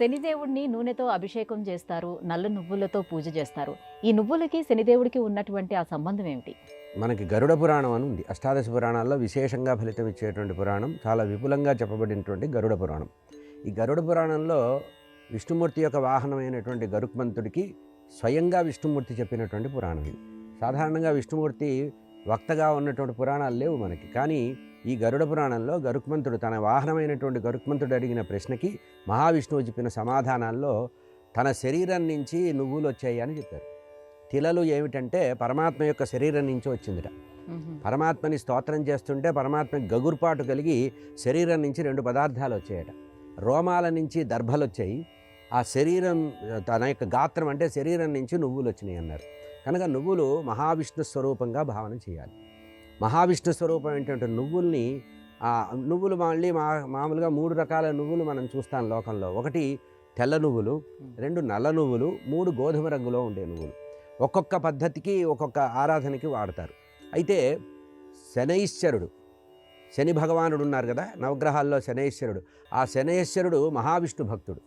శనిదేవుడిని నూనెతో అభిషేకం చేస్తారు. నల్ల నువ్వులతో పూజ చేస్తారు. ఈ నువ్వులకి శనిదేవుడికి ఉన్నటువంటి ఆ సంబంధం ఏమిటి? మనకి గరుడ పురాణం అని ఉంది. అష్టాదశ పురాణాల్లో విశేషంగా ఫలితం ఇచ్చేటువంటి పురాణం, చాలా విపులంగా చెప్పబడినటువంటి గరుడ పురాణం. ఈ గరుడ పురాణంలో విష్ణుమూర్తి యొక్క వాహనమైనటువంటి గరుత్మంతుడికి స్వయంగా విష్ణుమూర్తి చెప్పినటువంటి పురాణం ఇది. సాధారణంగా విష్ణుమూర్తి వక్తగా ఉన్నటువంటి పురాణాలు లేవు మనకి. కానీ ఈ గరుడ పురాణంలో గరుత్మంతుడు తన వాహనమైనటువంటి గరుత్మంతుడు అడిగిన ప్రశ్నకి మహావిష్ణువు చెప్పిన సమాధానాల్లో తన శరీరం నుంచి నువ్వులు వచ్చాయి అని చెప్పారు. తిలలు ఏమిటంటే పరమాత్మ యొక్క శరీరం నుంచి వచ్చిందిట. పరమాత్మని స్తోత్రం చేస్తుంటే పరమాత్మకి గగుర్పాటు కలిగి శరీరం నుంచి 2 పదార్థాలు వచ్చాయట. రోమాల నుంచి దర్భలు వచ్చాయి. ఆ శరీరం తన యొక్క గాత్రం అంటే శరీరం నుంచి నువ్వులు వచ్చినాయి అన్నారు. కనుక నువ్వులు మహావిష్ణు స్వరూపంగా భావన చేయాలి. మహావిష్ణు స్వరూపం ఏంటంటే నువ్వులు మళ్ళీ మామూలుగా 3 రకాల నువ్వులు మనం చూస్తాం లోకంలో. 1 తెల్ల నువ్వులు, 2 నల్ల నువ్వులు, 3 గోధుమ రంగులో ఉండే నువ్వులు. ఒక్కొక్క పద్ధతికి ఒక్కొక్క ఆరాధనకి వాడతారు. అయితే శనైశ్వరుడు, శని భగవానుడు ఉన్నారు కదా, నవగ్రహాల్లో శనైశ్వరుడు. ఆ శనైశ్వరుడు మహావిష్ణు భక్తుడు.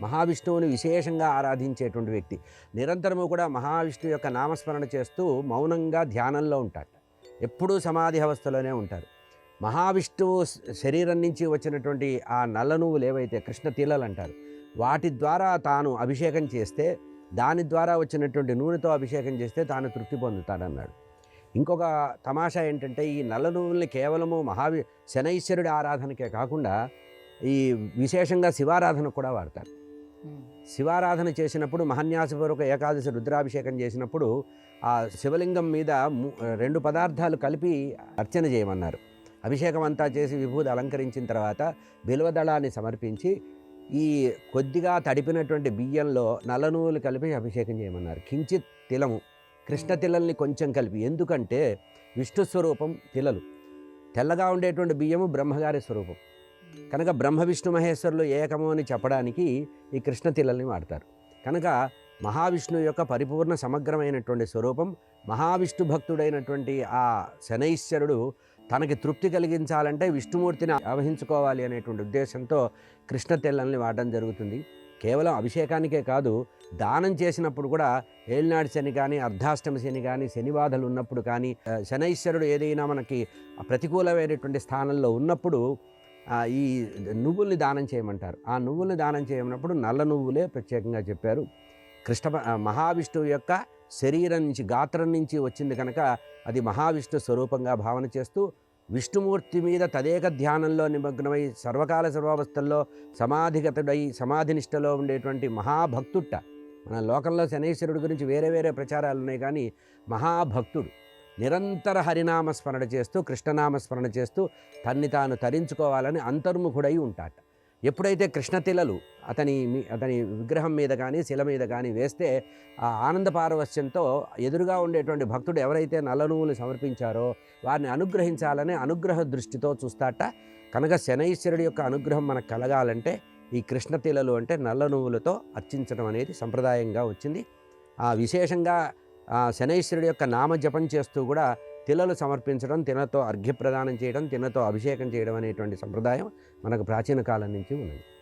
మహావిష్ణువుని విశేషంగా ఆరాధించేటువంటి వ్యక్తి. నిరంతరము కూడా మహావిష్ణువు యొక్క నామస్మరణ చేస్తూ మౌనంగా ధ్యానంలో ఉంటారు. ఎప్పుడూ సమాధి అవస్థలోనే ఉంటారు. మహావిష్ణువు శరీరం నుంచి వచ్చినటువంటి ఆ నల్ల నువ్వులు ఏవైతే కృష్ణ తిలలు అంటారు, వాటి ద్వారా తాను అభిషేకం చేస్తే, దాని ద్వారా వచ్చినటువంటి నూనెతో అభిషేకం చేస్తే తాను తృప్తి పొందుతాడన్నాడు. ఇంకొక తమాషా ఏంటంటే ఈ నల్ల నువ్వుల్ని కేవలము శనైశ్వరుడి ఆరాధనకే కాకుండా ఈ విశేషంగా శివారాధన కూడా వాడతారు. శివారాధన చేసినప్పుడు మహాన్యాసపూర్వక ఏకాదశి రుద్రాభిషేకం చేసినప్పుడు ఆ శివలింగం మీద 2 పదార్థాలు కలిపి అర్చన చేయమన్నారు. అభిషేకం అంతా చేసి విభూది అలంకరించిన తర్వాత బిల్వదళాన్ని సమర్పించి ఈ కొద్దిగా తడిపినటువంటి బియ్యంలో నల్ల నువ్వులు కలిపి అభిషేకం చేయమన్నారు. కించిత్ తిలము, కృష్ణ తిలల్ని కొంచెం కలిపి. ఎందుకంటే విష్ణు స్వరూపం తిలలు, తెల్లగా ఉండేటువంటి బియ్యము బ్రహ్మగారి స్వరూపం. కనుక బ్రహ్మ విష్ణు మహేశ్వరులు ఏకము అని చెప్పడానికి ఈ కృష్ణ తిలల్ని వాడతారు. కనుక మహావిష్ణువు యొక్క పరిపూర్ణ సమగ్రమైనటువంటి స్వరూపం. మహావిష్ణు భక్తుడైనటువంటి ఆ శనైశ్వరుడు తనకి తృప్తి కలిగించాలంటే విష్ణుమూర్తిని ఆవహించుకోవాలి అనేటువంటి ఉద్దేశంతో కృష్ణ తెల్లల్ని వాడడం జరుగుతుంది. కేవలం అభిషేకానికే కాదు, దానం చేసినప్పుడు కూడా ఏలినాడు శని కానీ, అర్ధాష్టమి శని కానీ, శని బాధలు ఉన్నప్పుడు కానీ, శనైశ్వరుడు ఏదైనా మనకి ప్రతికూలమైనటువంటి స్థానంలో ఉన్నప్పుడు ఈ నువ్వుల్ని దానం చేయమంటారు. ఆ నువ్వుల్ని దానం చేయమన్నప్పుడు నల్ల నువ్వులే ప్రత్యేకంగా చెప్పారు. మహావిష్ణువు యొక్క శరీరం నుంచి, గాత్రం నుంచి వచ్చింది కనుక అది మహావిష్ణు స్వరూపంగా భావన చేస్తూ విష్ణుమూర్తి మీద తదేక ధ్యానంలో నిమగ్నమై సర్వకాల సర్వావస్థల్లో సమాధిగతుడై సమాధినిష్టలో ఉండేటువంటి మహాభక్తుట్ట. మన లోకంలో శనైశ్వరుడి గురించి వేరే వేరే ప్రచారాలు ఉన్నాయి, కానీ మహాభక్తుడు నిరంతర హరినామస్మరణ చేస్తూ కృష్ణనామస్మరణ చేస్తూ తన్ని తాను తరించుకోవాలని అంతర్ముఖుడై ఉంటాట. ఎప్పుడైతే కృష్ణ తిలలు అతని విగ్రహం మీద కానీ శిల మీద కానీ వేస్తే ఆ ఆనంద పారవశ్యంతో ఎదురుగా ఉండేటువంటి భక్తుడు ఎవరైతే నల్ల నువ్వులు సమర్పించారో వారిని అనుగ్రహించాలనే అనుగ్రహ దృష్టితో చూస్తాట. కనుక శనైశ్వరుడి యొక్క అనుగ్రహం మనకు కలగాలంటే ఈ కృష్ణ తిలలు అంటే నల్ల నువ్వులతో అర్చించడం అనేది సంప్రదాయంగా వచ్చింది. విశేషంగా శనైశ్వరుడి యొక్క నామజపం చేస్తూ కూడా తిలలు సమర్పించడం, తినతో అర్ఘ్యప్రదానం చేయడం, తినతో అభిషేకం చేయడం అనేటువంటి సంప్రదాయం మనకు ప్రాచీన కాలం నుంచి ఉన్నది.